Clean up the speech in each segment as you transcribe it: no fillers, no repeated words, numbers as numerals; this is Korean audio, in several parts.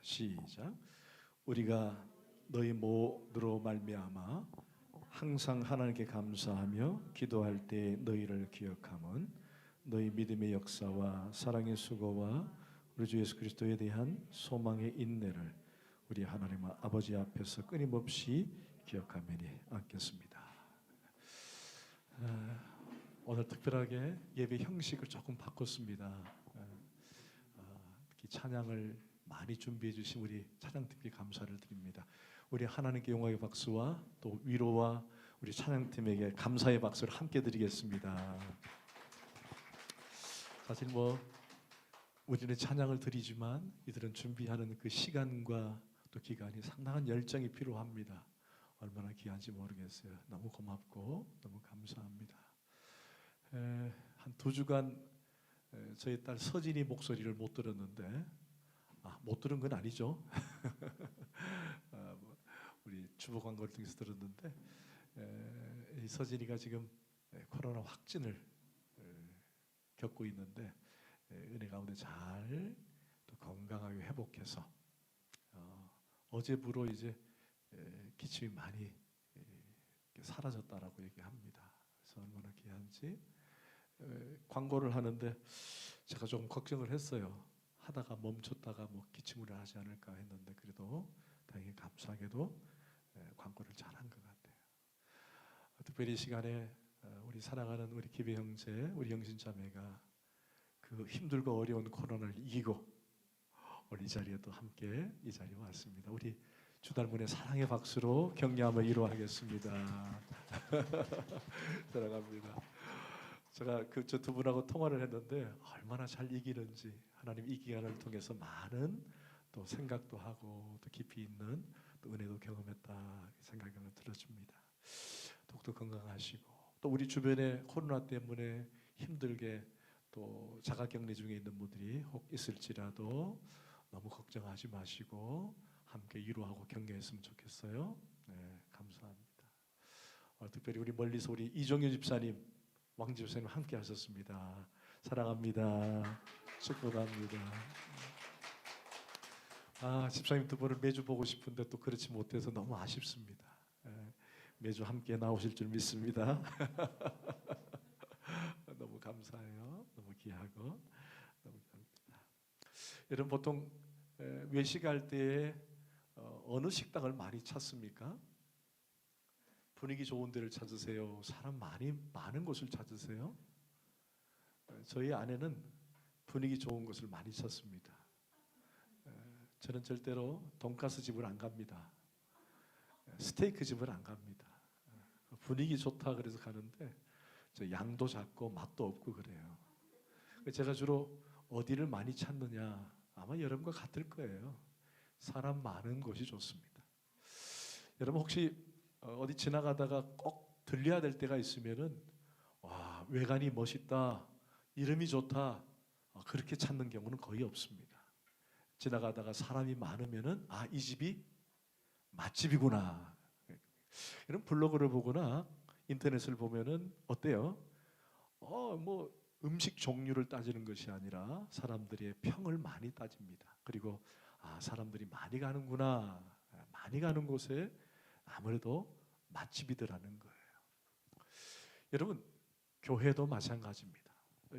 시작. 우리가 너희 모두로 말미암아 항상 하나님께 감사하며 기도할 때 너희를 기억함은 너희 믿음의 역사와 사랑의 수고와 우리 주 예수 그리스도에 대한 소망의 인내를 우리 하나님 아버지 앞에서 끊임없이 기억하매니 않겠습니다. 오늘 특별하게 예배 형식을 조금 바꿨습니다. 특히 찬양을 많이 준비해 주신 우리 찬양팀께 감사를 드립니다. 우리 하나님께 영광의 박수와 또 위로와 우리 찬양팀에게 감사의 박수를 함께 드리겠습니다. 사실 우리는 찬양을 드리지만 이들은 준비하는 그 시간과 또 기간이 상당한 열정이 필요합니다. 얼마나 귀한지 모르겠어요. 너무 고맙고 너무 감사합니다. 한 2주간 저희 딸 서진이 목소리를 못 들었는데 못 들은 건 아니죠. 우리 주보 광고를 통해서 들었는데 이 서진이가 지금 코로나 확진을 겪고 있는데 은혜 가운데 잘 또 건강하게 회복해서 어제부로 이제 기침이 많이 사라졌다라고 얘기합니다. 그래서 얼마나 귀한지 광고를 하는데 제가 좀 걱정을 했어요. 하다가 멈췄다가 기침을 하지 않을까 했는데 그래도 다행히 감사하게도 광고를 잘한 것 같아요. 특별히 이 시간에 우리 사랑하는 우리 기배 형제, 우리 영신 자매가 그 힘들고 어려운 코로나를 이기고 오늘 이 자리에 또 함께 이 자리에 왔습니다. 우리 주달문의 사랑의 박수로 격려함을 위로하겠습니다. 사랑합니다. 제가 저 두 분하고 통화를 했는데 얼마나 잘 이기는지 하나님 이 기간을 통해서 많은 또 생각도 하고 또 깊이 있는 또 은혜도 경험했다 생각이 들어집니다. 더욱더 건강하시고 또 우리 주변에 코로나 때문에 힘들게 또 자가격리 중에 있는 분들이 혹 있을지라도 너무 걱정하지 마시고 함께 위로하고 격려했으면 좋겠어요. 네, 감사합니다. 특별히 우리 멀리서 우리 이종윤 집사님, 왕 집사님 함께 하셨습니다. 사랑합니다. 축복합니다. 집사님 두 분을 매주 보고 싶은데 또 그렇지 못해서 너무 아쉽습니다. 매주 함께 나오실 줄 믿습니다. 너무 감사해요. 너무 귀하고 너무 감사합니다. 여러분 보통 외식할 때에 어느 식당을 많이 찾습니까? 분위기 좋은 데를 찾으세요? 사람 많은 곳을 찾으세요? 저희 아내는 분위기 좋은 곳을 많이 찾습니다. 저는 절대로 돈가스 집을 안 갑니다. 스테이크 집을 안 갑니다. 분위기 좋다 그래서 가는데 저 양도 작고 맛도 없고 그래요. 제가 주로 어디를 많이 찾느냐? 아마 여러분과 같을 거예요. 사람 많은 곳이 좋습니다. 여러분 혹시 어디 지나가다가 꼭 들려야 될 때가 있으면은 와, 외관이 멋있다, 이름이 좋다, 그렇게 찾는 경우는 거의 없습니다. 지나가다가 사람이 많으면은 이 집이 맛집이구나. 이런 블로그를 보거나 인터넷을 보면은 어때요? 음식 종류를 따지는 것이 아니라 사람들의 평을 많이 따집니다. 그리고 사람들이 많이 가는구나, 많이 가는 곳에 아무래도 맛집이더라는 거예요. 여러분, 교회도 마찬가지입니다.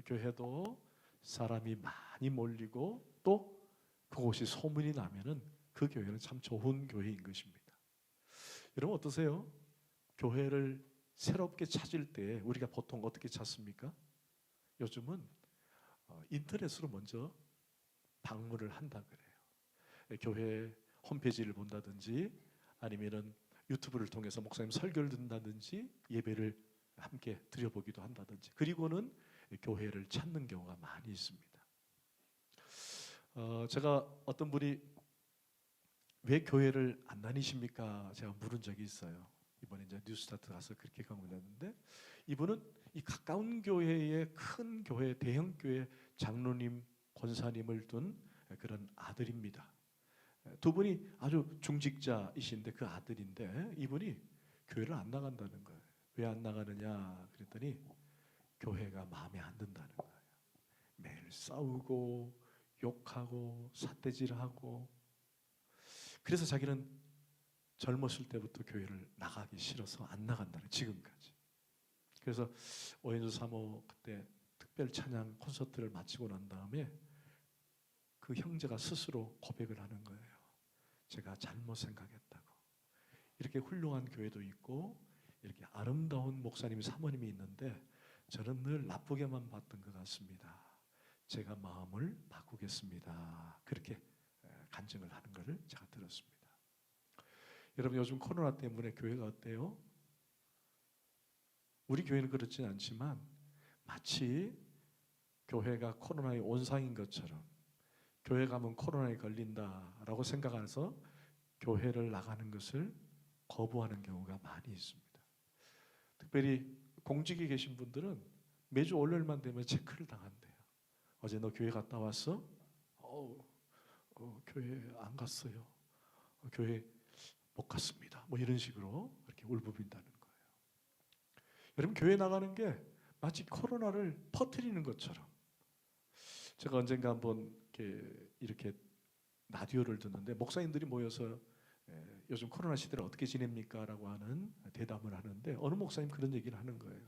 교회도 사람이 많이 몰리고 또 그곳이 소문이 나면은 그 교회는 참 좋은 교회인 것입니다. 여러분 어떠세요? 교회를 새롭게 찾을 때 우리가 보통 어떻게 찾습니까? 요즘은 인터넷으로 먼저 방문을 한다 그래요. 교회 홈페이지를 본다든지 아니면은 유튜브를 통해서 목사님 설교를 듣는다든지 예배를 함께 드려보기도 한다든지 그리고는 교회를 찾는 경우가 많이 있습니다. 제가 어떤 분이 왜 교회를 안 다니십니까? 제가 물은 적이 있어요. 이번에 이제 뉴스타트 가서 그렇게 강론했는데 이분은 이 가까운 교회의 큰 교회, 대형 교회 장로님, 권사님을 둔 그런 아들입니다. 두 분이 아주 중직자이신데 그 아들인데 이분이 교회를 안 나간다는 거예요. 왜 안 나가느냐 그랬더니 교회가 마음에 안 든다는 거예요. 매일 싸우고 욕하고 삿대질하고 그래서 자기는 젊었을 때부터 교회를 나가기 싫어서 안 나간다는 지금까지. 그래서 오연주 사모 그때 특별 찬양 콘서트를 마치고 난 다음에 그 형제가 스스로 고백을 하는 거예요. 제가 잘못 생각했다고. 이렇게 훌륭한 교회도 있고 이렇게 아름다운 목사님, 사모님이 있는데 저는 늘 나쁘게만 봤던 것 같습니다. 제가 마음을 바꾸겠습니다. 그렇게 간증을 하는 것을 제가 들었습니다. 여러분, 요즘 코로나 때문에 교회가 어때요? 우리 교회는 그렇지는 않지만 마치 교회가 코로나의 온상인 것처럼 교회 가면 코로나에 걸린다라고 생각해서 교회를 나가는 것을 거부하는 경우가 많이 있습니다. 특별히 공직에 계신 분들은 매주 월요일만 되면 체크를 당한대요. 어제 너 교회 갔다 왔어? 교회 안 갔어요. 교회 못 갔습니다. 뭐 이런 식으로 이렇게 울부빈다는 거예요. 여러분, 교회 나가는 게 마치 코로나를 퍼뜨리는 것처럼. 제가 언젠가 한번 이렇게 라디오를 듣는데 목사님들이 모여서 요즘 코로나 시대를 어떻게 지냅니까? 라고 하는 대답을 하는데 어느 목사님 그런 얘기를 하는 거예요.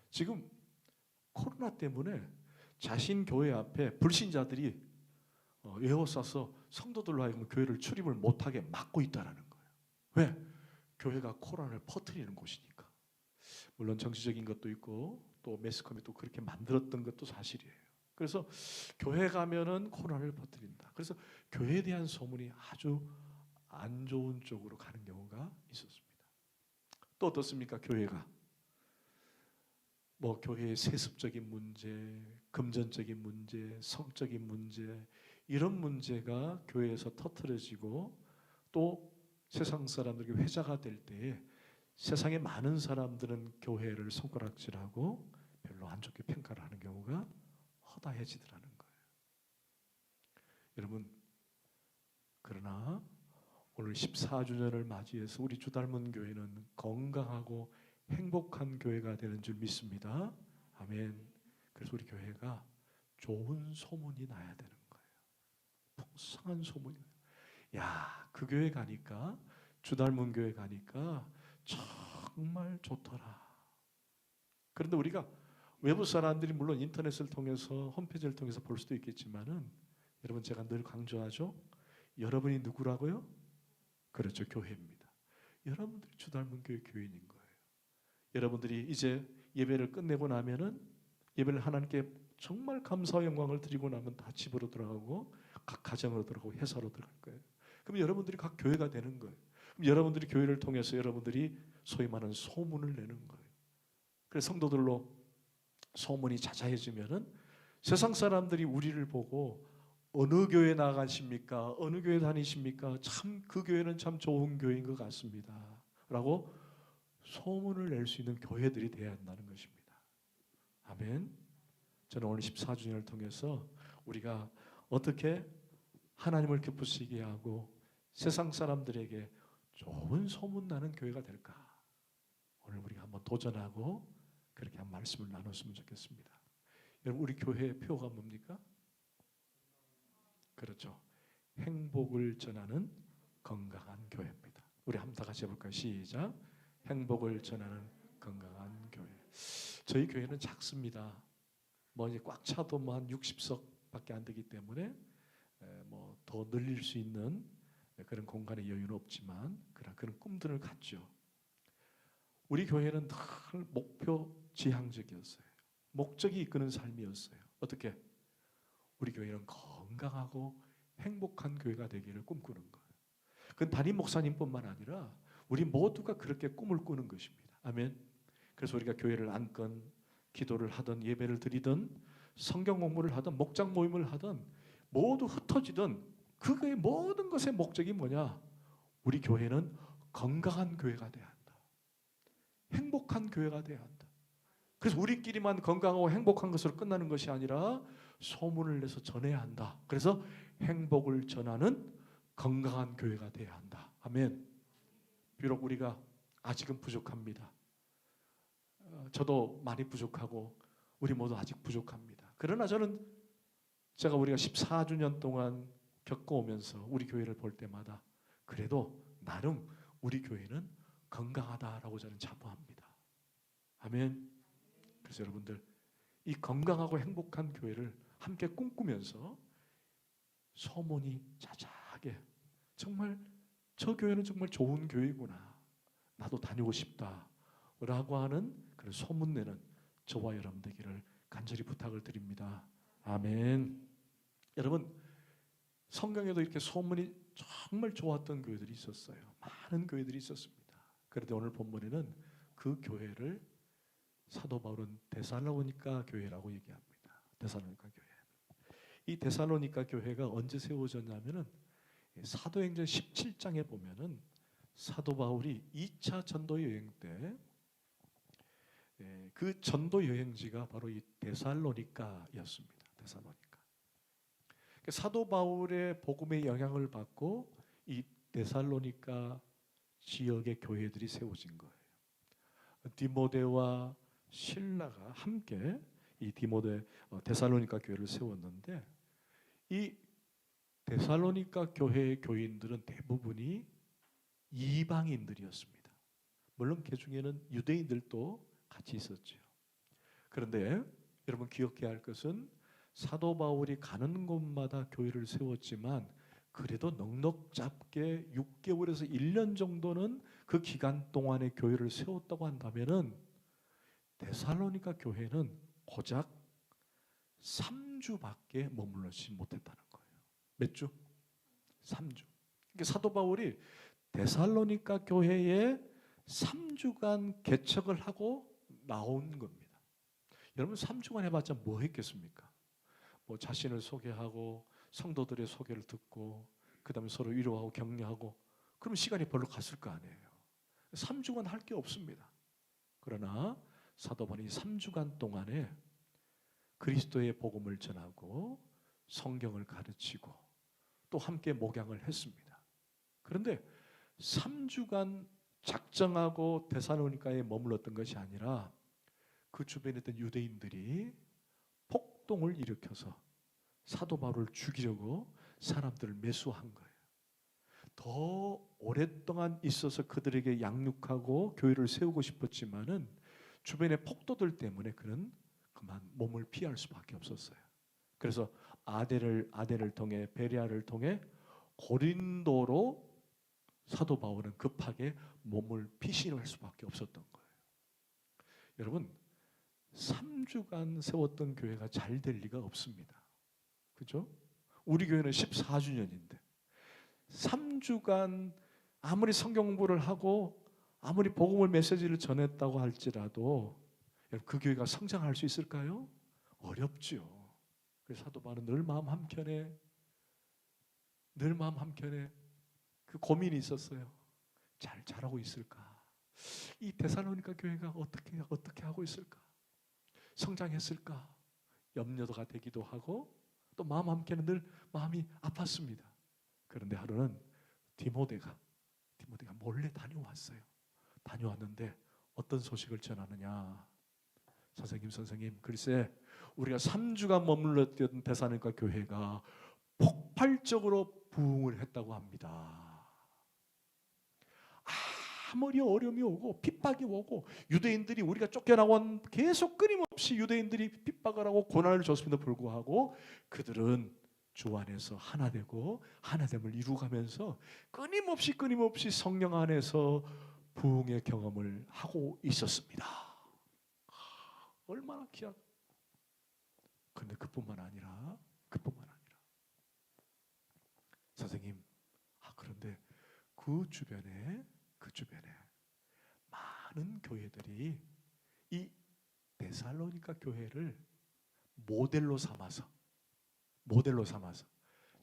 지금 코로나 때문에 자신 교회 앞에 불신자들이 에워싸서 성도들로 하여금 교회를 출입을 못하게 막고 있다는 거예요. 왜? 교회가 코로나를 퍼뜨리는 곳이니까. 물론 정치적인 것도 있고 또 매스컴이 또 그렇게 만들었던 것도 사실이에요. 그래서 교회 가면은 코로나를 퍼뜨린다. 그래서 교회에 대한 소문이 아주 안 좋은 쪽으로 가는 경우가 있었습니다. 또 어떻습니까? 교회가 뭐 교회의 세습적인 문제, 금전적인 문제, 성적인 문제, 이런 문제가 교회에서 터트려지고 또 세상 사람들에게 회자가 될 때에 세상의 많은 사람들은 교회를 손가락질하고 별로 안 좋게 평가를 하는 경우가 허다해지더라는 거예요. 여러분, 그러나 오늘 14주년을 맞이해서 우리 주닮은 교회는 건강하고 행복한 교회가 되는 줄 믿습니다. 아멘. 그래서 우리 교회가 좋은 소문이 나야 되는 거예요. 풍성한 소문이. 야, 그 교회 가니까, 주닮은 교회 가니까 정말 좋더라. 그런데 우리가 외부 사람들이 물론 인터넷을 통해서 홈페이지를 통해서 볼 수도 있겠지만은 여러분, 제가 늘 강조하죠. 여러분이 누구라고요? 그렇죠, 교회입니다. 여러분들이 주닮은 교회 교인인 거예요. 여러분들이 이제 예배를 끝내고 나면은 예배를 하나님께 정말 감사와 영광을 드리고 나면 다 집으로 들어가고 각 가정으로 들어가고 회사로 들어갈 거예요. 그럼 여러분들이 각 교회가 되는 거예요. 그럼 여러분들이 교회를 통해서 여러분들이 소위 말하는 소문을 내는 거예요. 그래서 성도들로 소문이 자자해지면은 세상 사람들이 우리를 보고 어느 교회 나가십니까? 어느 교회 다니십니까? 참 그 교회는 참 좋은 교회인 것 같습니다. 라고 소문을 낼 수 있는 교회들이 되어야 한다는 것입니다. 아멘. 저는 오늘 14주년을 통해서 우리가 어떻게 하나님을 기쁘시게 하고 세상 사람들에게 좋은 소문나는 교회가 될까? 오늘 우리가 한번 도전하고 그렇게 한 말씀을 나눴으면 좋겠습니다. 여러분, 우리 교회의 표가 뭡니까? 그렇죠. 행복을 전하는 건강한 교회입니다. 우리 한번 다 같이 해볼까요? 시작. 행복을 전하는 건강한 교회. 저희 교회는 작습니다. 뭐 이제 꽉 차도 뭐 한 60석밖에 안 되기 때문에 뭐 더 늘릴 수 있는 그런 공간의 여유는 없지만 그런 꿈들을 갖죠. 우리 교회는 늘 목표 지향적이었어요. 목적이 이끄는 삶이었어요. 어떻게? 우리 교회는 건강하고 행복한 교회가 되기를 꿈꾸는 거예요. 그건 담임 목사님뿐만 아니라 우리 모두가 그렇게 꿈을 꾸는 것입니다. 아멘. 그래서 우리가 교회를 안건 기도를 하든 예배를 드리든 성경 공부를 하든 목장 모임을 하든 모두 흩어지든 그의 모든 것의 목적이 뭐냐? 우리 교회는 건강한 교회가 돼야 한다. 행복한 교회가 돼야 한다. 그래서 우리끼리만 건강하고 행복한 것으로 끝나는 것이 아니라 소문을 내서 전해야 한다. 그래서 행복을 전하는 건강한 교회가 돼야 한다. 아멘. 비록 우리가 아직은 부족합니다. 저도 많이 부족하고 우리 모두 아직 부족합니다. 그러나 저는 제가 우리가 14주년 동안 겪어오면서 우리 교회를 볼 때마다 그래도 나름 우리 교회는 건강하다라고 저는 자부합니다. 아멘. 그래서 여러분들 이 건강하고 행복한 교회를 함께 꿈꾸면서 소문이 자자하게 정말 저 교회는 정말 좋은 교회구나, 나도 다니고 싶다 라고 하는 그런 소문내는 저와 여러분 되기를 간절히 부탁을 드립니다. 아멘. 여러분, 성경에도 이렇게 소문이 정말 좋았던 교회들이 있었어요. 많은 교회들이 있었습니다. 그런데 오늘 본문에는 그 교회를 사도 바울은 데살로니가 교회라고 얘기합니다. 데살로니가 교회. 이 데살로니가 교회가 언제 세워졌냐면은 사도행전 17장에 보면은 사도 바울이 2차 전도 여행 때 그 전도 여행지가 바로 이 데살로니가였습니다. 데살로니가. 사도 바울의 복음의 영향을 받고 이 데살로니가 지역의 교회들이 세워진 거예요. 디모데와 실라가 함께 이 데살로니가 교회를 세웠는데, 이 데살로니가 교회의 교인들은 대부분이 이방인들이었습니다. 물론 그 중에는 유대인들도 같이 있었죠. 그런데 여러분 기억해야 할 것은 사도 바울이 가는 곳마다 교회를 세웠지만 그래도 넉넉 잡게 6개월에서 1년 정도는 그 기간 동안에 교회를 세웠다고 한다면은 데살로니가 교회는 고작 3주밖에 머물러지 못했다는 거예요. 몇 주? 3주. 그러니까 사도 바울이 데살로니가 교회에 3주간 개척을 하고 나온 겁니다. 여러분 3주간 해봤자 뭐 했겠습니까? 뭐 자신을 소개하고 성도들의 소개를 듣고 그 다음에 서로 위로하고 격려하고, 그럼 시간이 별로 갔을 거 아니에요. 3주간 할 게 없습니다. 그러나 사도 바울이 3주간 동안에 그리스도의 복음을 전하고 성경을 가르치고 또 함께 목양을 했습니다. 그런데 3주간 작정하고 데살로니가에 머물렀던 것이 아니라 그 주변에 있던 유대인들이 폭동을 일으켜서 사도 바울을 죽이려고 사람들을 매수한 거예요. 더 오랫동안 있어서 그들에게 양육하고 교회를 세우고 싶었지만은 주변의 폭도들 때문에 그는 그만 몸을 피할 수밖에 없었어요. 그래서 아덴을 통해 베레아를 통해 고린도로 사도 바울은 급하게 몸을 피신할 수밖에 없었던 거예요. 여러분 3주간 세웠던 교회가 잘 될 리가 없습니다. 그죠? 우리 교회는 14주년인데 3주간 아무리 성경 공부를 하고 아무리 복음을 메시지를 전했다고 할지라도 그 교회가 성장할 수 있을까요? 어렵죠. 그래서 사도 바울은 늘 마음 한켠에 그 고민이 있었어요. 잘 자라고 있을까? 이 데살로니가 교회가 어떻게 하고 있을까? 성장했을까? 염려가 되기도 하고 또 마음 한켠에 늘 마음이 아팠습니다. 그런데 하루는 디모데가 몰래 다녀왔어요. 다녀왔는데 어떤 소식을 전하느냐? 선생님, 글쎄 우리가 3주간 머물렀던 데살로니가 교회가 폭발적으로 부흥을 했다고 합니다. 아무리 어려움이 오고 핍박이 오고 유대인들이 우리가 쫓겨나고 계속 끊임없이 유대인들이 핍박을 하고 고난을 줬음에도 불구하고 그들은 주 안에서 하나 되고 하나됨을 이루가면서 끊임없이 성령 안에서 부흥의 경험을 하고 있었습니다. 얼마나 귀한. 그런데 그뿐만 아니라 선생님, 그런데 그 주변에 많은 교회들이 이 데살로니가 교회를 모델로 삼아서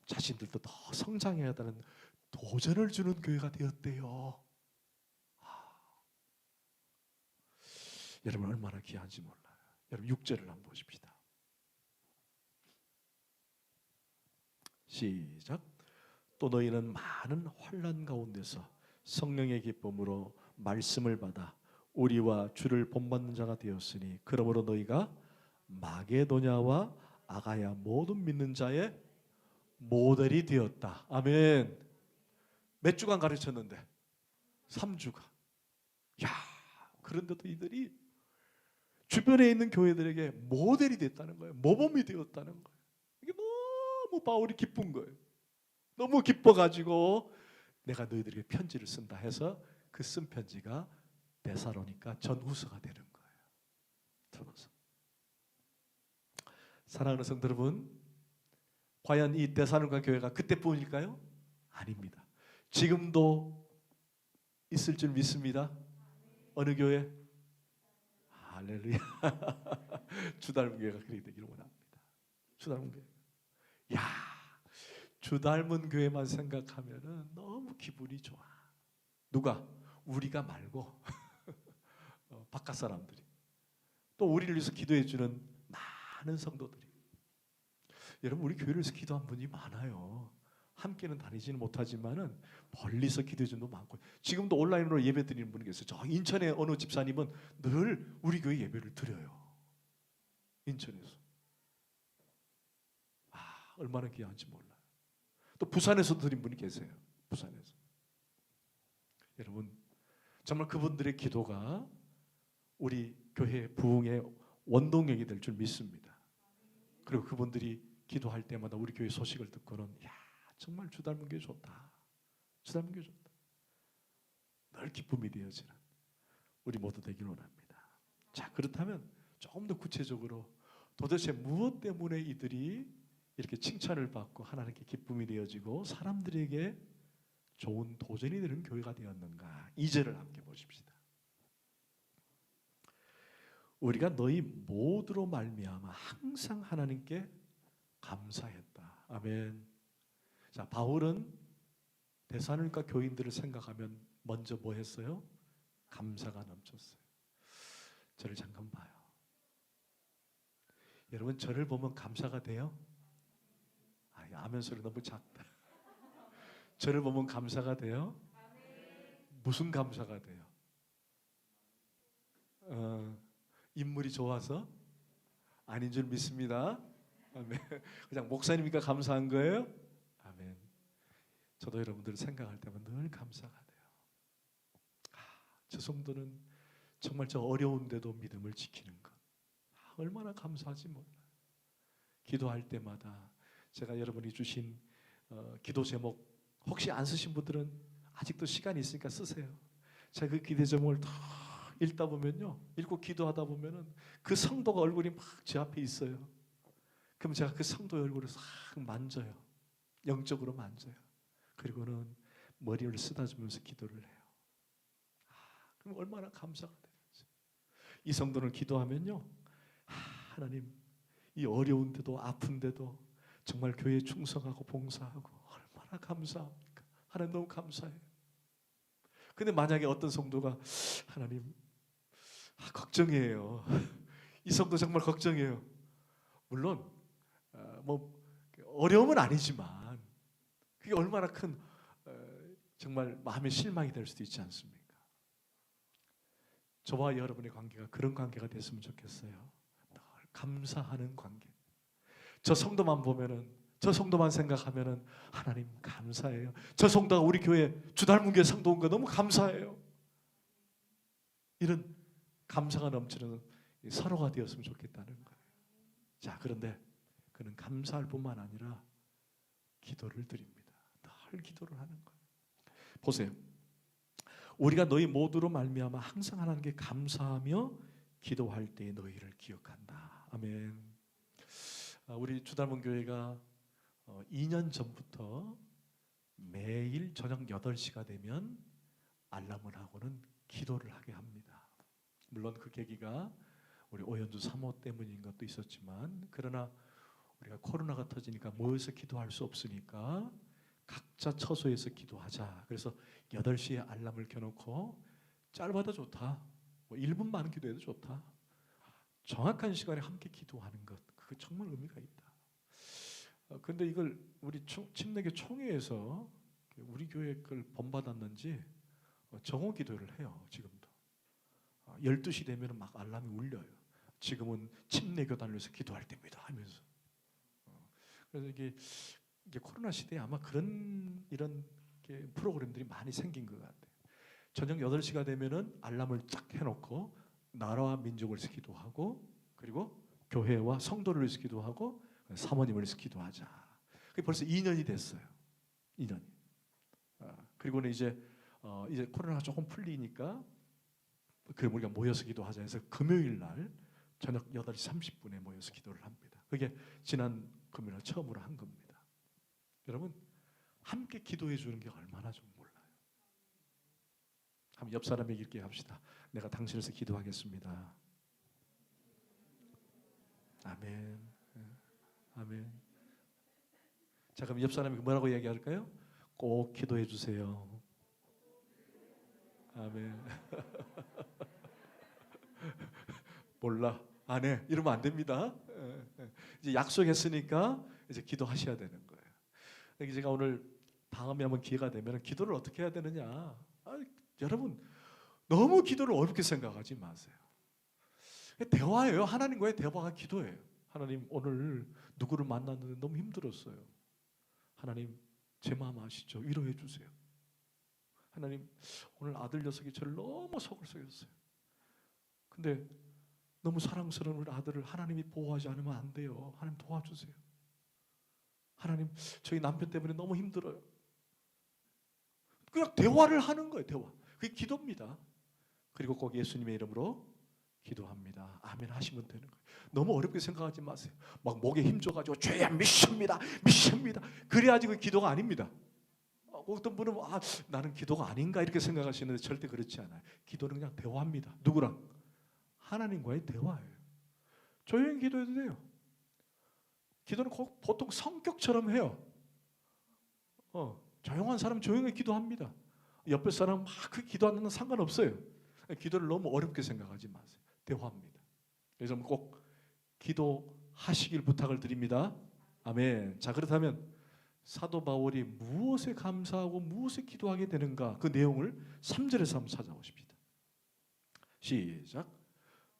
자신들도 더 성장해야 하는 도전을 주는 교회가 되었대요. 여러분 얼마나 귀한지 몰라요. 여러분 6절을 한번 보십시다. 시작. 또 너희는 많은 환난 가운데서 성령의 기쁨으로 말씀을 받아 우리와 주를 본받는 자가 되었으니 그러므로 너희가 마게도냐와 아가야 모든 믿는 자의 모델이 되었다. 아멘. 몇 주간 가르쳤는데 3주간. 야, 그런데도 이들이 주변에 있는 교회들에게 모델이 됐다는 거예요. 모범이 되었다는 거예요. 이게 너무 바울이 기쁜 거예요. 너무 기뻐가지고 내가 너희들에게 편지를 쓴다 해서 그 쓴 편지가 데살로니가 전후서가 되는 거예요. 전후서. 사랑하는 성도 여러분, 과연 이 데살로니가 교회가 그때뿐일까요? 아닙니다. 지금도 있을 줄 믿습니다. 어느 교회? 할렐루야. 주닮은 교회가 그렇게 되기를 원합니다. 주닮은 교회. 야, 주닮은 교회만 생각하면은 너무 기분이 좋아. 누가? 우리가 말고 바깥 사람들이. 또 우리를 위해서 기도해 주는 많은 성도들이. 여러분, 우리 교회를 위해서 기도한 분이 많아요. 함께는 다니지는 못하지만은 멀리서 기도해 주는 분도 많고, 지금도 온라인으로 예배 드리는 분이 계세요. 저 인천의 어느 집사님은 늘 우리 교회 예배를 드려요. 인천에서. 아, 얼마나 귀한지 몰라요. 또 부산에서 드린 분이 계세요. 부산에서. 여러분, 정말 그분들의 기도가 우리 교회 부흥의 원동력이 될 줄 믿습니다. 그리고 그분들이 기도할 때마다 우리 교회 소식을 듣고는 야, 정말 주 닮은 교회 좋다. 주 닮은 교회 좋다. 늘 기쁨이 되어지는 우리 모두 되길 원합니다. 자, 그렇다면 조금 더 구체적으로 도대체 무엇 때문에 이들이 이렇게 칭찬을 받고 하나님께 기쁨이 되어지고 사람들에게 좋은 도전이 되는 교회가 되었는가? 2절을 함께 보십시다. 우리가 너희 모두로 말미암아 항상 하나님께 감사했다. 아멘. 자, 바울은 데살로니가 교인들을 생각하면 먼저 뭐 했어요? 감사가 넘쳤어요. 저를 잠깐 봐요. 여러분, 저를 보면 감사가 돼요? 아멘 소리 너무 작다. 저를 보면 감사가 돼요? 무슨 감사가 돼요? 인물이 좋아서? 아닌 줄 믿습니다. 아멘. 그냥 목사님이니까 감사한 거예요? 아멘. 저도 여러분들 생각할 때면 늘 감사가 돼요. 저 성도는 정말 저 어려운데도 믿음을 지키는 것. 얼마나 감사하지 몰라요. 기도할 때마다 제가 여러분이 주신 기도 제목 혹시 안 쓰신 분들은 아직도 시간이 있으니까 쓰세요. 제가 그 기도 제목을 다 읽다 보면요, 읽고 기도하다 보면은 그 성도가 얼굴이 막 제 앞에 있어요. 그럼 제가 그 성도의 얼굴을 싹 만져요. 영적으로 만져요. 그리고는 머리를 쓰다주면서 기도를 해요. 그럼 얼마나 감사가 되는지. 이 성도는 기도하면요, 하나님, 이 어려운데도 아픈데도 정말 교회에 충성하고 봉사하고 얼마나 감사합니까? 하나님 너무 감사해요. 근데 만약에 어떤 성도가 하나님 걱정이에요. 이 성도 정말 걱정이에요. 물론 뭐 어려움은 아니지만 그게 얼마나 큰 정말 마음의 실망이 될 수도 있지 않습니까? 저와 여러분의 관계가 그런 관계가 됐으면 좋겠어요. 늘 감사하는 관계. 저 성도만 보면은, 저 성도만 생각하면은 하나님 감사해요. 저 성도가 우리 교회 주닮은 교회 성도 온 거 너무 감사해요. 이런 감사가 넘치는 서로가 되었으면 좋겠다는 거예요. 자, 그런데 그는 감사할 뿐만 아니라 기도를 드립니다. 늘 기도를 하는 거예요. 보세요. 우리가 너희 모두로 말미암아 항상 하나님께 감사하며 기도할 때 너희를 기억한다. 아멘. 우리 주닮은 교회가 2년 전부터 매일 저녁 8시가 되면 알람을 하고는 기도를 하게 합니다. 물론 그 계기가 우리 오현주 사모 때문인 것도 있었지만, 그러나 우리가 코로나가 터지니까 모여서 기도할 수 없으니까 각자 처소에서 기도하자. 그래서 8시에 알람을 켜놓고 짧아도 좋다, 뭐 1분만 기도해도 좋다, 정확한 시간에 함께 기도하는 것, 그거 정말 의미가 있다. 근데 이걸 우리 침례교 총회에서 우리 교회 걸 본받았는지 정오 기도를 해요. 지금도 12시 되면 막 알람이 울려요. 지금은 침례교단을 위해서 기도할 때입니다 하면서. 그래서 이게 이게 코로나 시대에 아마 그런 이런 프로그램들이 많이 생긴 것 같아요. 저녁 8시가 되면은 알람을 쫙 해놓고 나라와 민족을 위해서 기도하고, 그리고 교회와 성도를 위해서 기도하고, 사모님을 위해서 기도하자. 그게 벌써 2년이 됐어요. 2년이. 그리고는 이제 코로나가 조금 풀리니까 그럼 우리가 모여서 기도하자 해서 금요일 날 저녁 8시 30분에 모여서 기도를 합니다. 그게 지난 금요일 날 처음으로 한 겁니다. 여러분, 함께 기도해 주는 게 얼마나 좀 몰라요. 한번 옆 사람에게 이렇게 합시다. 내가 당신을 위해서 기도하겠습니다. 아멘. 아멘. 자, 그럼 옆 사람에게 뭐라고 얘기할까요? 꼭 기도해 주세요. 아멘. 몰라, 안 해, 이러면 안 됩니다. 이제 약속했으니까 이제 기도하셔야 되는 거예요. 그러니까 제가 오늘 다음에 한번 기회가 되면 기도를 어떻게 해야 되느냐. 여러분, 너무 기도를 어렵게 생각하지 마세요. 대화예요. 하나님과의 대화가 기도예요. 하나님, 오늘 누구를 만났는데 너무 힘들었어요. 하나님, 제 마음 아시죠? 위로해 주세요. 하나님, 오늘 아들 녀석이 저를 너무 속을 썩였어요. 근데 너무 사랑스러운 우리 아들을 하나님이 보호하지 않으면 안 돼요. 하나님 도와주세요. 하나님, 저희 남편 때문에 너무 힘들어요. 그냥 대화를 하는 거예요. 대화. 그게 기도입니다. 그리고 꼭 예수님의 이름으로 기도합니다. 아멘 하시면 되는 거예요. 너무 어렵게 생각하지 마세요. 막 목에 힘줘가지고 죄야 미십니다, 미십니다. 그래야지 그 기도가 아닙니다. 어떤 분은 나는 기도가 아닌가 이렇게 생각하시는데 절대 그렇지 않아요. 기도는 그냥 대화입니다. 누구랑? 하나님과의 대화예요. 조용히 기도해도 돼요. 기도는 보통 성격처럼 해요. 조용한 사람 조용히 기도합니다. 옆에 사람 막 그 기도하는 건 상관없어요. 기도를 너무 어렵게 생각하지 마세요. 대화입니다. 그래서 꼭 기도하시길 부탁을 드립니다. 아멘. 자, 그렇다면 사도 바울이 무엇에 감사하고 무엇에 기도하게 되는가, 그 내용을 3절에서 한번 찾아보십시다. 시작.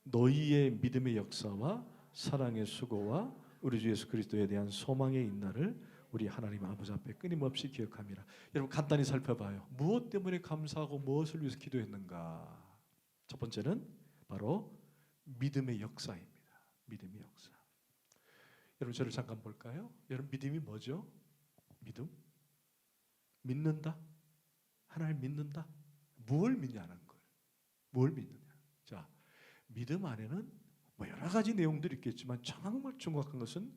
너희의 믿음의 역사와 사랑의 수고와 우리 주 예수 그리스도에 대한 소망의 인나를 우리 하나님 아버지 앞에 끊임없이 기억함이라. 여러분, 간단히 살펴봐요. 무엇 때문에 감사하고 무엇을 위해서 기도했는가? 첫 번째는 바로 믿음의 역사입니다. 믿음의 역사. 여러분, 저를 잠깐 볼까요? 여러분, 믿음이 뭐죠? 믿음? 믿는다? 하나님 믿는다? 뭘 믿냐는 거예요. 뭘 믿느냐? 자, 믿음 안에는 뭐 여러 가지 내용들이 있겠지만 정말 중요한 것은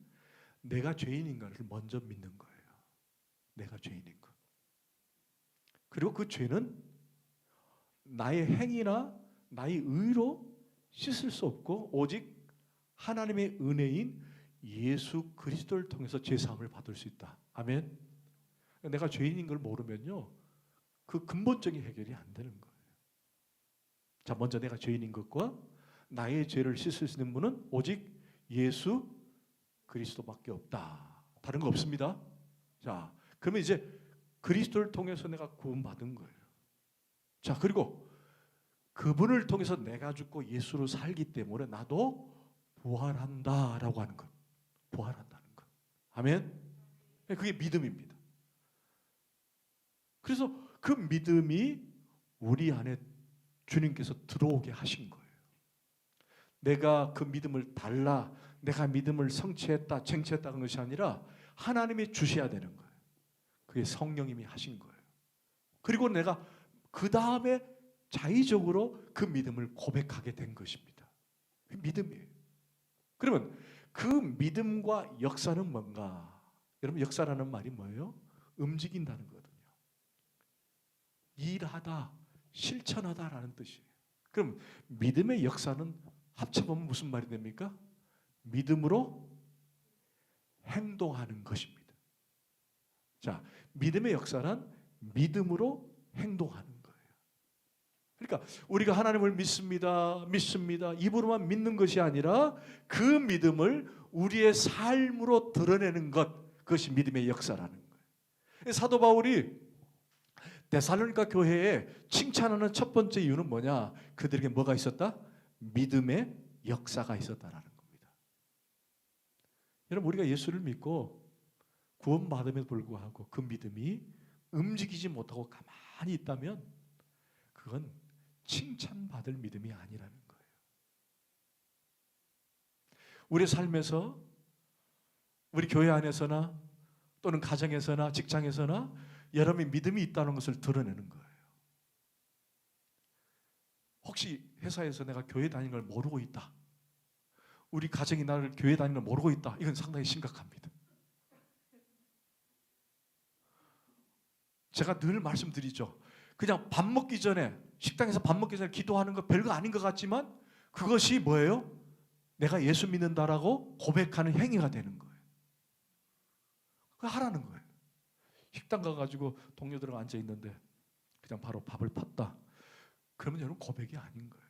내가 죄인인가를 먼저 믿는 거예요. 내가 죄인인 것. 그리고 그 죄는 나의 행위나 나의 의로 씻을 수 없고 오직 하나님의 은혜인 예수 그리스도를 통해서 죄사함을 받을 수 있다. 아멘. 내가 죄인인 걸 모르면요, 그 근본적인 해결이 안 되는 거예요. 자, 먼저 내가 죄인인 것과 나의 죄를 씻을 수 있는 분은 오직 예수 그리스도밖에 없다. 다른 거 없습니다. 자, 그러면 이제 그리스도를 통해서 내가 구원받은 거예요. 자, 그리고 그분을 통해서 내가 죽고 예수로 살기 때문에 나도 부활한다라고 하는 것. 부활한다는 것. 아멘. 그게 믿음입니다. 그래서 그 믿음이 우리 안에 주님께서 들어오게 하신 거예요. 내가 그 믿음을 내가 믿음을 성취했다, 쟁취했다는 것이 아니라 하나님이 주셔야 되는 거예요. 그게 성령님이 하신 거예요. 그리고 내가 그 다음에 자의적으로 그 믿음을 고백하게 된 것입니다. 믿음이에요. 그러면 그 믿음과 역사는 뭔가? 여러분, 역사라는 말이 뭐예요? 움직인다는 거거든요. 일하다, 실천하다라는 뜻이에요. 그럼 믿음의 역사는 합쳐보면 무슨 말이 됩니까? 믿음으로 행동하는 것입니다. 자, 믿음의 역사는 믿음으로 행동하는 거예요. 그러니까 우리가 하나님을 믿습니다, 믿습니다, 입으로만 믿는 것이 아니라 그 믿음을 우리의 삶으로 드러내는 것, 그것이 믿음의 역사라는 거예요. 사도 바울이 데살로니가 교회에 칭찬하는 첫 번째 이유는 뭐냐? 그들에게 뭐가 있었다? 믿음의 역사가 있었다라는 겁니다. 여러분, 우리가 예수를 믿고 구원받음에도 불구하고 그 믿음이 움직이지 못하고 가만히 있다면 그건 칭찬받을 믿음이 아니라는 거예요. 우리 삶에서 우리 교회 안에서나 또는 가정에서나 직장에서나 여러분이 믿음이 있다는 것을 드러내는 거예요. 혹시 회사에서 내가 교회 다니는 걸 모르고 있다, 우리 가정이 나를 교회 다니는 걸 모르고 있다, 이건 상당히 심각합니다. 제가 늘 말씀드리죠. 그냥 밥 먹기 전에, 식당에서 밥 먹기 전에 기도하는 거 별거 아닌 것 같지만 그것이 뭐예요? 내가 예수 믿는다라고 고백하는 행위가 되는 거예요. 그거 하라는 거예요. 식당 가가지고 동료들하고 앉아있는데 그냥 바로 밥을 팠다, 그러면 여러분 고백이 아닌 거예요.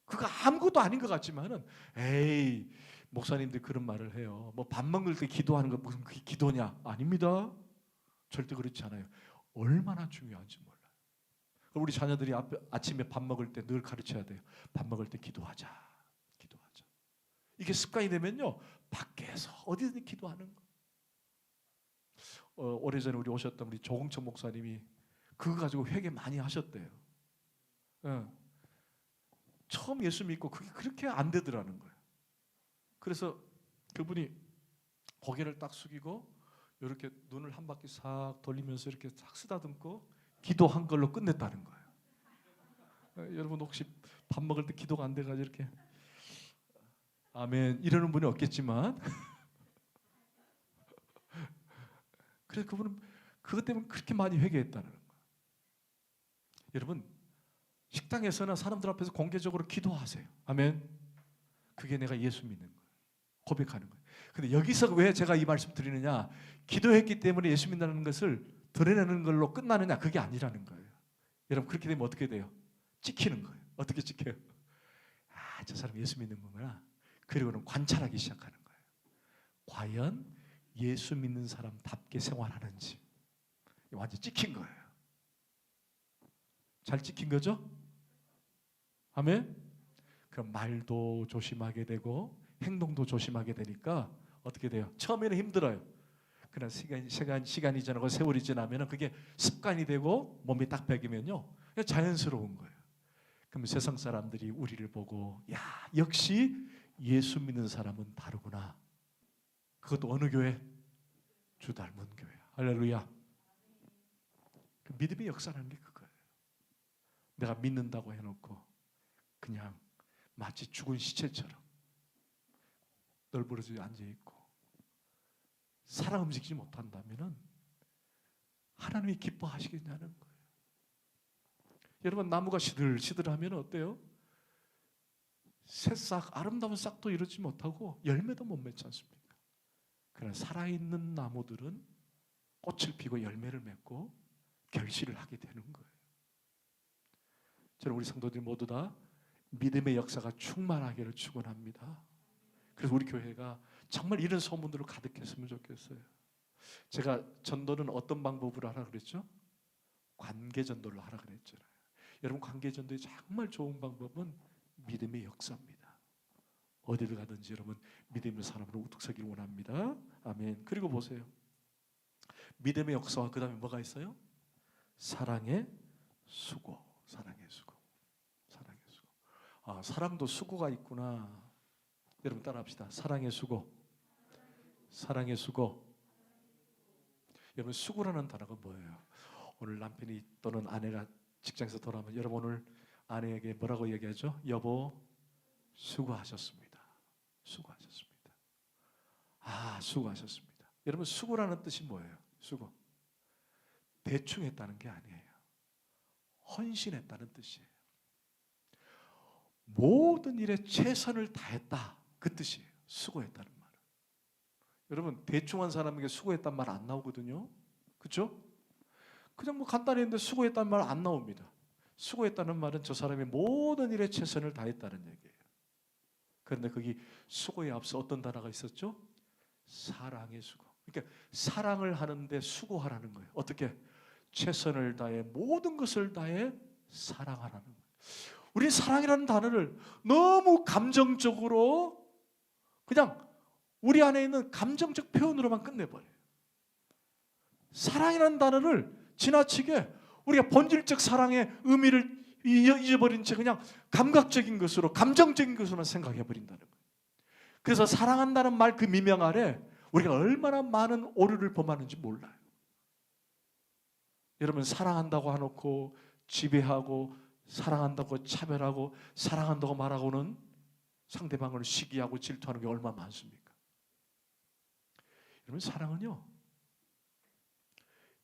그거 아무것도 아닌 것 같지만은 에이, 목사님들이 그런 말을 해요. 뭐 밥 먹을 때 기도하는 거 무슨 그게 기도냐? 아닙니다. 절대 그렇지 않아요. 얼마나 중요한지 몰라요. 우리 자녀들이 아침에 밥 먹을 때 늘 가르쳐야 돼요. 밥 먹을 때 기도하자. 기도하자. 이게 습관이 되면요, 밖에서 어디든지 기도하는 거. 오래전에 우리 오셨던 우리 조홍천 목사님이 그거 가지고 회개 많이 하셨대요. 처음 예수 믿고 그게 그렇게 안 되더라는 거예요. 그래서 그분이 고개를 딱 숙이고 이렇게 눈을 한 바퀴 싹 돌리면서 이렇게 싹 쓰다듬고 기도한 걸로 끝냈다는 거예요. 여러분 혹시 밥 먹을 때 기도가 안 돼가지고 이렇게 아멘 이러는 분이 없겠지만 그래서 그분은 그것 때문에 그렇게 많이 회개했다는 거예요. 여러분 식당에서나 사람들 앞에서 공개적으로 기도하세요. 아멘. 그게 내가 예수 믿는 거예요. 고백하는 거예요. 근데 여기서 왜 제가 이 말씀 드리느냐, 기도했기 때문에 예수 믿는다는 것을 드러내는 걸로 끝나느냐, 그게 아니라는 거예요. 여러분 그렇게 되면 어떻게 돼요? 찍히는 거예요. 어떻게 찍혀요? 아, 저 사람 예수 믿는 거구나. 그리고는 관찰하기 시작하는 거예요. 과연 예수 믿는 사람답게 생활하는지. 완전 찍힌 거예요. 잘 찍힌 거죠? 아멘? 그럼 말도 조심하게 되고 행동도 조심하게 되니까 어떻게 돼요? 처음에는 힘들어요. 그러나 시간이 지나고 세월이 지나면 그게 습관이 되고 몸이 딱 배기면요, 그냥 자연스러운 거예요. 그럼 세상 사람들이 우리를 보고 야, 역시 예수 믿는 사람은 다르구나. 그것도 어느 교회? 주 닮은 교회. 할렐루야. 그 믿음의 역사라는 게 그거예요. 내가 믿는다고 해놓고 그냥 마치 죽은 시체처럼 널브러져 앉아있고 살아 움직이지 못한다면 하나님이 기뻐하시겠냐는 거예요. 여러분 나무가 시들시들하면 어때요? 새싹, 아름다운 싹도 이루지 못하고 열매도 못 맺지 않습니까? 그러나 살아있는 나무들은 꽃을 피고 열매를 맺고 결실을 하게 되는 거예요. 저는 우리 성도들 모두 다 믿음의 역사가 충만하기를 축원합니다. 그래서 우리 교회가 정말 이런 소문들로 가득했으면 좋겠어요. 제가 전도는 어떤 방법으로 하라 그랬죠? 관계 전도를 하라 그랬잖아요. 여러분 관계 전도의 정말 좋은 방법은 믿음의 역사입니다. 어디를 가든지 여러분 믿음의 사람으로 우뚝 서길 원합니다. 아멘. 그리고 보세요. 믿음의 역사와 그 다음에 뭐가 있어요? 사랑의 수고. 사랑의 수고. 사랑의 수고. 아, 사랑도 수고가 있구나. 여러분 따라합시다. 사랑의 수고. 사랑의 수고. 여러분 수고라는 단어가 뭐예요? 오늘 남편이 또는 아내가 직장에서 돌아오면 여러분 오늘 아내에게 뭐라고 얘기하죠? 여보 수고하셨습니다. 수고하셨습니다. 아, 수고하셨습니다. 여러분 수고라는 뜻이 뭐예요? 수고. 대충 했다는 게 아니에요. 헌신했다는 뜻이에요. 모든 일에 최선을 다했다, 그 뜻이에요. 수고했다는 말은. 여러분 대충 한 사람에게 수고했다는 말 안 나오거든요. 그렇죠? 그냥 뭐 간단히 했는데 수고했다는 말 안 나옵니다. 수고했다는 말은 저 사람이 모든 일에 최선을 다했다는 얘기예요. 그런데 거기 수고에 앞서 어떤 단어가 있었죠? 사랑의 수고. 그러니까 사랑을 하는데 수고하라는 거예요. 어떻게? 최선을 다해 모든 것을 다해 사랑하라는 거예요. 우리 사랑이라는 단어를 너무 감정적으로 그냥 우리 안에 있는 감정적 표현으로만 끝내버려요. 사랑이라는 단어를 지나치게 우리가 본질적 사랑의 의미를 잊어버린 채 그냥 감각적인 것으로, 감정적인 것으로만 생각해 버린다는 거예요. 그래서 사랑한다는 말 그 미명 아래 우리가 얼마나 많은 오류를 범하는지 몰라요. 여러분, 사랑한다고 해놓고 지배하고, 사랑한다고 차별하고, 사랑한다고 말하고는 상대방을 시기하고 질투하는 게 얼마나 많습니까? 여러분, 사랑은요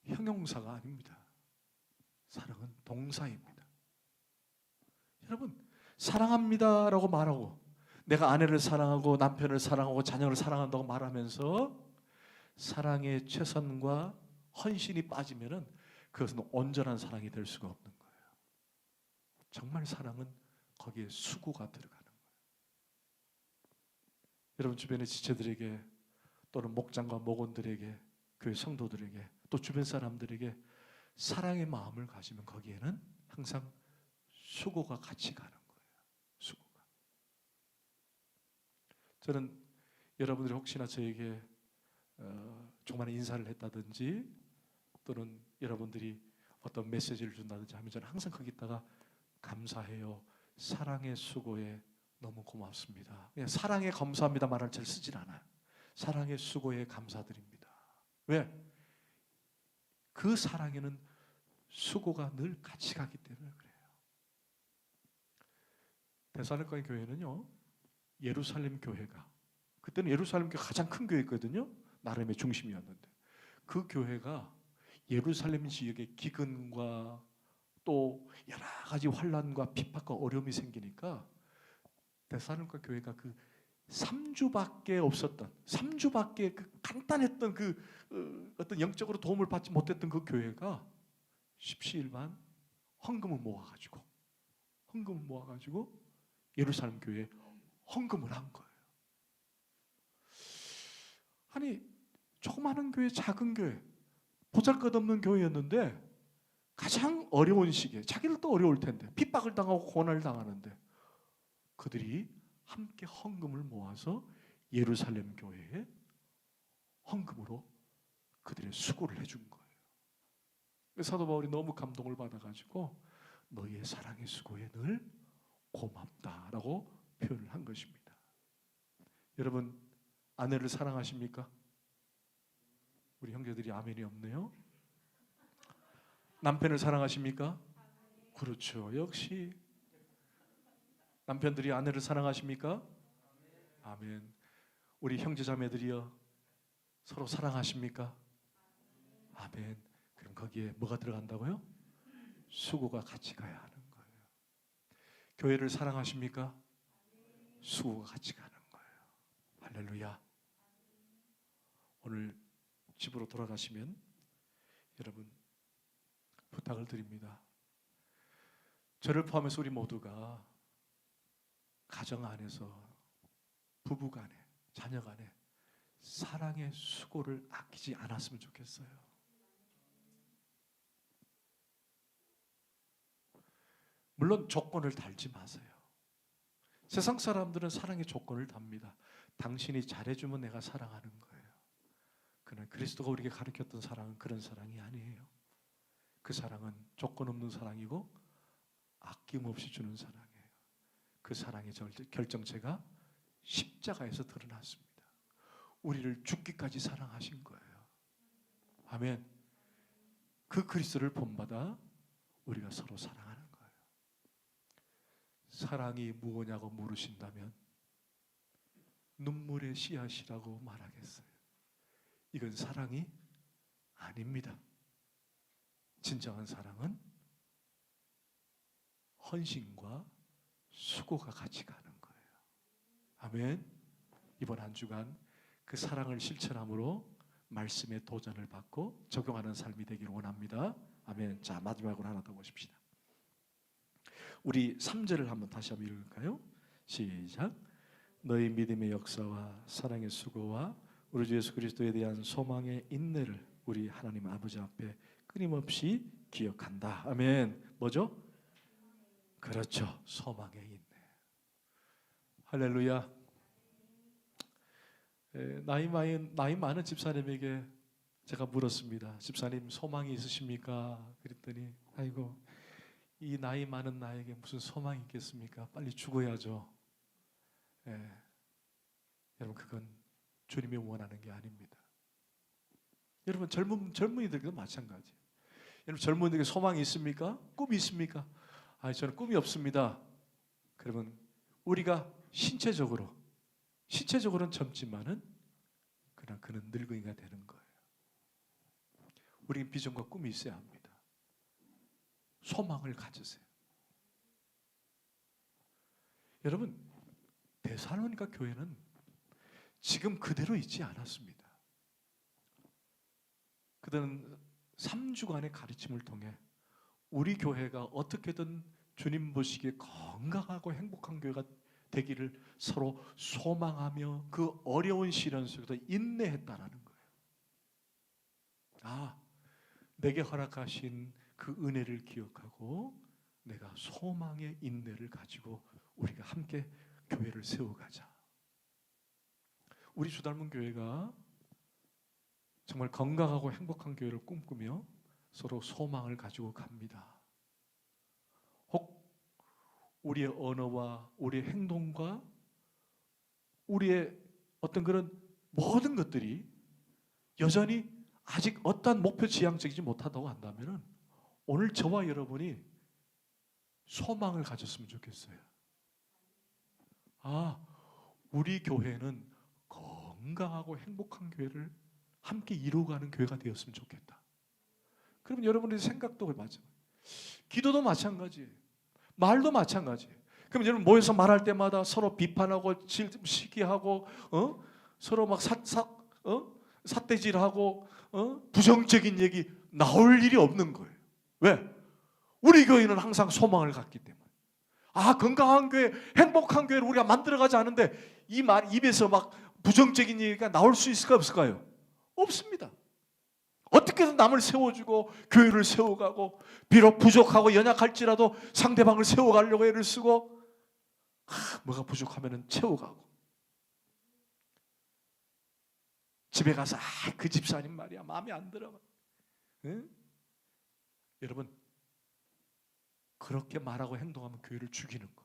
형용사가 아닙니다. 사랑은 동사입니다. 여러분, 사랑합니다라고 말하고, 내가 아내를 사랑하고 남편을 사랑하고 자녀를 사랑한다고 말하면서 사랑의 최선과 헌신이 빠지면은 그것은 온전한 사랑이 될 수가 없는 거예요. 정말 사랑은 거기에 수고가 들어가는 거예요. 여러분 주변의 지체들에게, 또는 목장과 목원들에게, 교회 성도들에게, 또 주변 사람들에게 사랑의 마음을 가지면 거기에는 항상 수고가 같이 가는 거예요. 수고가. 저는 여러분들이 혹시나 저에게 조그마한 인사를 했다든지, 또는 여러분들이 어떤 메시지를 준다든지 하면 저는 항상 거기다가 감사해요, 사랑의 수고에 너무 고맙습니다, 그냥 사랑에 감사합니다 말을 잘 쓰질 않아요. 사랑의 수고에 감사드립니다. 왜? 그 사랑에는 수고가 늘 같이 가기 때문에 그래요. 데살로니가 교회는요, 예루살렘 교회가, 그때는 예루살렘 교회가 가장 큰 교회였거든요. 나름의 중심이었는데 그 교회가 예루살렘 지역의 기근과 또 여러 가지 환난과 핍박과 어려움이 생기니까 데살로니가 교회가 그 3주밖에 없었던, 3주밖에 그 간단했던 그 어떤 영적으로 도움을 받지 못했던 그 교회가 십시일반 헌금을 모아가지고 예루살렘 교회에 헌금을 한 거예요. 아니, 조그마한 교회, 작은 교회, 보잘것없는 교회였는데 가장 어려운 시기에, 자기들도 어려울 텐데, 핍박을 당하고 고난을 당하는데 그들이 함께 헌금을 모아서 예루살렘 교회에 헌금으로 그들의 수고를 해준 거예요. 사도 바울이 너무 감동을 받아가지고 너희의 사랑의 수고에 늘 고맙다라고 표현을 한 것입니다. 여러분, 아내를 사랑하십니까? 우리 형제들이 아멘이 없네요. 남편을 사랑하십니까? 그렇죠. 역시 남편들이 아내를 사랑하십니까? 아멘. 우리 형제자매들이여 서로 사랑하십니까? 아멘. 그럼 거기에 뭐가 들어간다고요? 수고가 같이 가야 하는 거예요. 교회를 사랑하십니까? 수고가 같이 가는 거예요. 할렐루야. 오늘 집으로 돌아가시면 여러분 부탁을 드립니다. 저를 포함해서 우리 모두가 가정 안에서, 부부 간에, 자녀 간에 사랑의 수고를 아끼지 않았으면 좋겠어요. 물론 조건을 달지 마세요. 세상 사람들은 사랑의 조건을 답니다. 당신이 잘해주면 내가 사랑하는 거예요. 그러나 그리스도가 우리에게 가르쳤던 사랑은 그런 사랑이 아니에요. 그 사랑은 조건 없는 사랑이고 아낌없이 주는 사랑이에요. 그 사랑의 결정체가 십자가에서 드러났습니다. 우리를 죽기까지 사랑하신 거예요. 아멘. 그 그리스도를 본받아 우리가 서로 사랑하는 거예요. 사랑이 무엇냐고 물으신다면 눈물의 씨앗이라고 말하겠어요. 이건 사랑이 아닙니다. 진정한 사랑은 헌신과 수고가 같이 가는 거예요. 아멘. 이번 한 주간 그 사랑을 실천함으로 말씀의 도전을 받고 적용하는 삶이 되기를 원합니다. 아멘. 자, 마지막으로 하나 더 보십시다. 우리 3절을 한번 다시 한번 읽을까요? 시작. 너희 믿음의 역사와 사랑의 수고와 우리 주 예수 그리스도에 대한 소망의 인내를 우리 하나님 아버지 앞에 끊임없이 기억한다. 아멘. 뭐죠? 그렇죠. 소망의 인내. 할렐루야. 나이 많은 집사님에게 제가 물었습니다. 집사님 소망이 있으십니까? 그랬더니 아이고 이 나이 많은 나에게 무슨 소망이 있겠습니까? 빨리 죽어야죠. 예. 여러분 그건 주님이 원하는 게 아닙니다. 여러분 젊은이들도 마찬가지예요. 여러분 젊은이들에게 소망이 있습니까? 꿈이 있습니까? 저는 꿈이 없습니다. 그러면 우리가 신체적으로는 젊지만은 그냥 그는 늙은이가 되는 거예요. 우리는 비전과 꿈이 있어야 합니다. 소망을 가지세요. 여러분 데살로니가 교회는 지금 그대로 있지 않았습니다. 그들은 3주간의 가르침을 통해 우리 교회가 어떻게든 주님 보시기에 건강하고 행복한 교회가 되기를 서로 소망하며 그 어려운 시련 속에서 인내했다라는 거예요. 내게 허락하신 그 은혜를 기억하고 내가 소망의 인내를 가지고 우리가 함께 교회를 세워가자. 우리 주닮은 교회가 정말 건강하고 행복한 교회를 꿈꾸며 서로 소망을 가지고 갑니다. 혹 우리의 언어와 우리의 행동과 우리의 어떤 그런 모든 것들이 여전히 아직 어떠한 목표 지향적이지 못하다고 한다면 오늘 저와 여러분이 소망을 가졌으면 좋겠어요. 우리 교회는 건강하고 행복한 교회를 함께 이루어가는 교회가 되었으면 좋겠다. 그러면 여러분의 생각도 마찬가지예요. 기도도 마찬가지예요. 말도 마찬가지예요. 그럼 여러분 모여서 말할 때마다 서로 비판하고 시기하고 서로 막 삿대질하고 부정적인 얘기 나올 일이 없는 거예요. 왜? 우리 교회는 항상 소망을 갖기 때문에. 건강한 교회, 행복한 교회를 우리가 만들어가지 않은데 이 말 입에서 막 부정적인 얘기가 나올 수 있을까 없을까요? 없습니다. 어떻게든 남을 세워주고 교회를 세워가고 비록 부족하고 연약할지라도 상대방을 세워가려고 애를 쓰고 뭐가 부족하면 채워가고 집에 가서 그 집사님 말이야 마음에 안 들어. 응? 여러분 그렇게 말하고 행동하면 교회를 죽이는 거예요.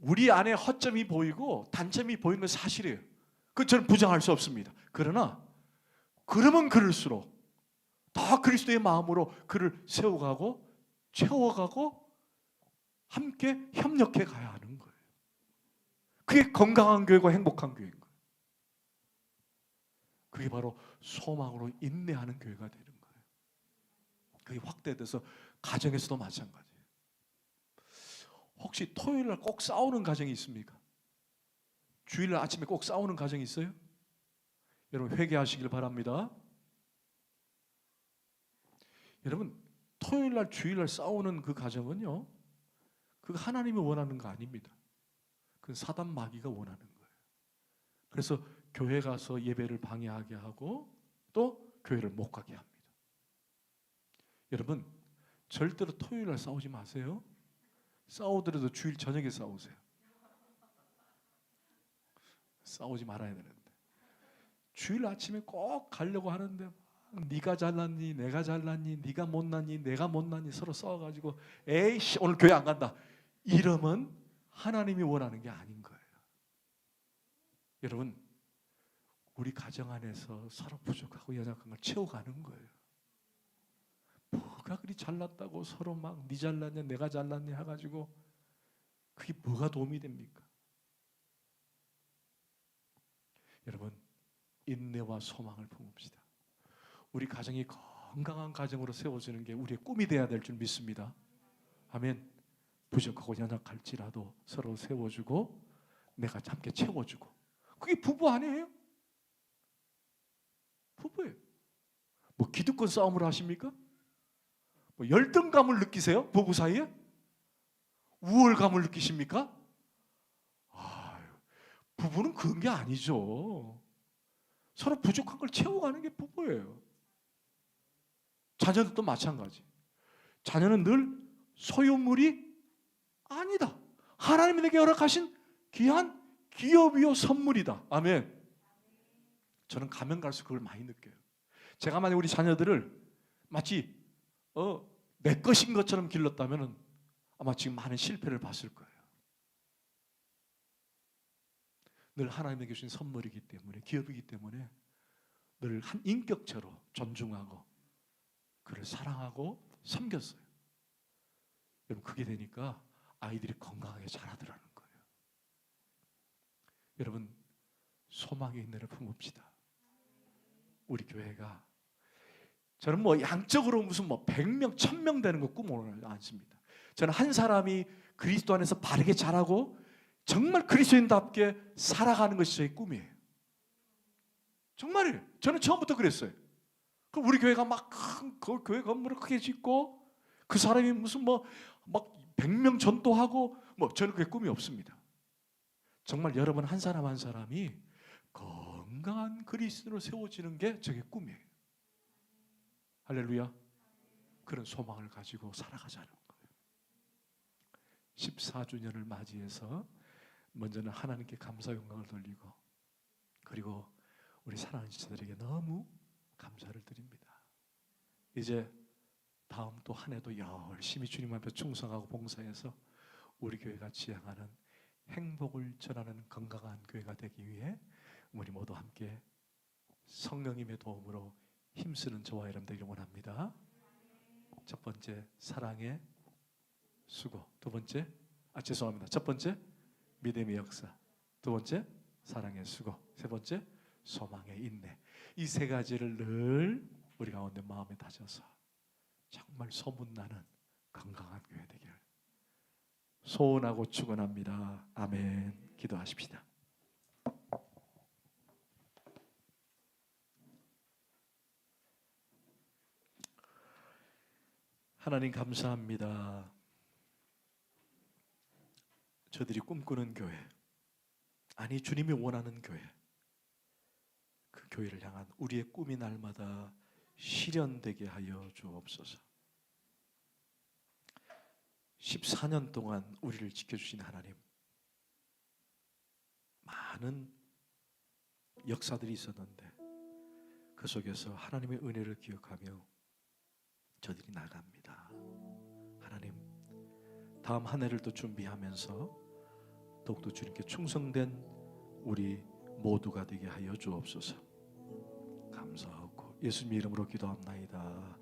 우리 안에 허점이 보이고 단점이 보이는 건 사실이에요. 그건 저는 부정할 수 없습니다. 그러나 그러면 그럴수록 더 그리스도의 마음으로 그를 세워가고 채워가고 함께 협력해 가야 하는 거예요. 그게 건강한 교회고 행복한 교회인 거예요. 그게 바로 소망으로 인내하는 교회가 되는 거예요. 그게 확대돼서 가정에서도 마찬가지예요. 혹시 토요일날 꼭 싸우는 가정이 있습니까? 주일날 아침에 꼭 싸우는 가정이 있어요? 여러분 회개하시길 바랍니다. 여러분 토요일날 주일날 싸우는 그 가정은요, 그거 하나님이 원하는 거 아닙니다. 그건 사단 마귀가 원하는 거예요. 그래서 교회 가서 예배를 방해하게 하고 또 교회를 못 가게 합니다. 여러분 절대로 토요일날 싸우지 마세요. 싸우더라도 주일 저녁에 싸우세요. 싸우지 말아야 되는데 주일 아침에 꼭 가려고 하는데 네가 잘났니 내가 잘났니 네가 못났니 내가 못났니 서로 싸워가지고 에이씨 오늘 교회 안 간다 이러면 하나님이 원하는 게 아닌 거예요. 여러분 우리 가정 안에서 서로 부족하고 연약한 걸 채워가는 거예요. 뭐가 그리 잘났다고 서로 막 네 잘났냐 내가 잘났냐 해가지고 그게 뭐가 도움이 됩니까? 여러분 인내와 소망을 품읍시다. 우리 가정이 건강한 가정으로 세워지는 게 우리의 꿈이 돼야 될 줄 믿습니다. 아멘. 부족하고 연약할지라도 서로 세워주고 내가 함께 채워주고 그게 부부 아니에요? 부부예요. 뭐 기득권 싸움을 하십니까? 뭐 열등감을 느끼세요? 부부 사이에? 우월감을 느끼십니까? 부부는 그런 게 아니죠. 서로 부족한 걸 채워가는 게 부부예요. 자녀들도 마찬가지. 자녀는 늘 소유물이 아니다. 하나님이 내게 허락하신 귀한 기업이요 선물이다. 아멘. 저는 가면 갈수록 그걸 많이 느껴요. 제가 만약 우리 자녀들을 마치 내 것인 것처럼 길렀다면 아마 지금 많은 실패를 봤을 거예요. 늘 하나님에게 주신 선물이기 때문에, 기업이기 때문에 늘 한 인격체로 존중하고 그를 사랑하고 섬겼어요. 여러분, 그게 되니까 아이들이 건강하게 자라더라는 거예요. 여러분, 소망의 인내를 품읍시다. 우리 교회가, 저는 뭐 양적으로 무슨 100명, 1000명 되는 거 꿈을 않습니다. 저는 한 사람이 그리스도 안에서 바르게 자라고 정말 그리스도인답게 살아가는 것이 저의 꿈이에요. 정말이에요. 저는 처음부터 그랬어요. 그럼 우리 교회가 막 큰 교회 건물을 크게 짓고 그 사람이 무슨 막 100명 전도하고 저는 그게 꿈이 없습니다. 정말 여러분 한 사람 한 사람이 건강한 그리스도로 세워지는 게 저게 꿈이에요. 할렐루야. 그런 소망을 가지고 살아가자는 거예요. 14주년을 맞이해서 먼저는 하나님께 감사 영광을 돌리고, 그리고 우리 사랑하는 지체들에게 너무 감사를 드립니다. 이제 다음 또 한 해도 열심히 주님 앞에 충성하고 봉사해서 우리 교회가 지향하는 행복을 전하는 건강한 교회가 되기 위해 우리 모두 함께 성령님의 도움으로 힘쓰는 저와 여러분들이 원합니다. 첫 번째, 사랑의 수고. 두 번째, 죄송합니다. 첫 번째, 믿음의 역사. 두 번째, 사랑의 수고. 세 번째, 소망의 인내. 이 세 가지를 늘 우리 가운데 마음에 다져서 정말 소문나는 건강한 교회 되기를 소원하고 축원합니다. 아멘. 기도하십시다. 하나님 감사합니다. 저들이 꿈꾸는 교회, 아니 주님이 원하는 교회, 그 교회를 향한 우리의 꿈이 날마다 실현되게 하여 주옵소서. 14년 동안 우리를 지켜주신 하나님, 많은 역사들이 있었는데 그 속에서 하나님의 은혜를 기억하며 저들이 나갑니다. 하나님, 다음 한 해를 또 준비하면서 더욱더 주님께 충성된 우리 모두가 되게 하여 주옵소서. 감사하고 예수님 이름으로 기도합나이다.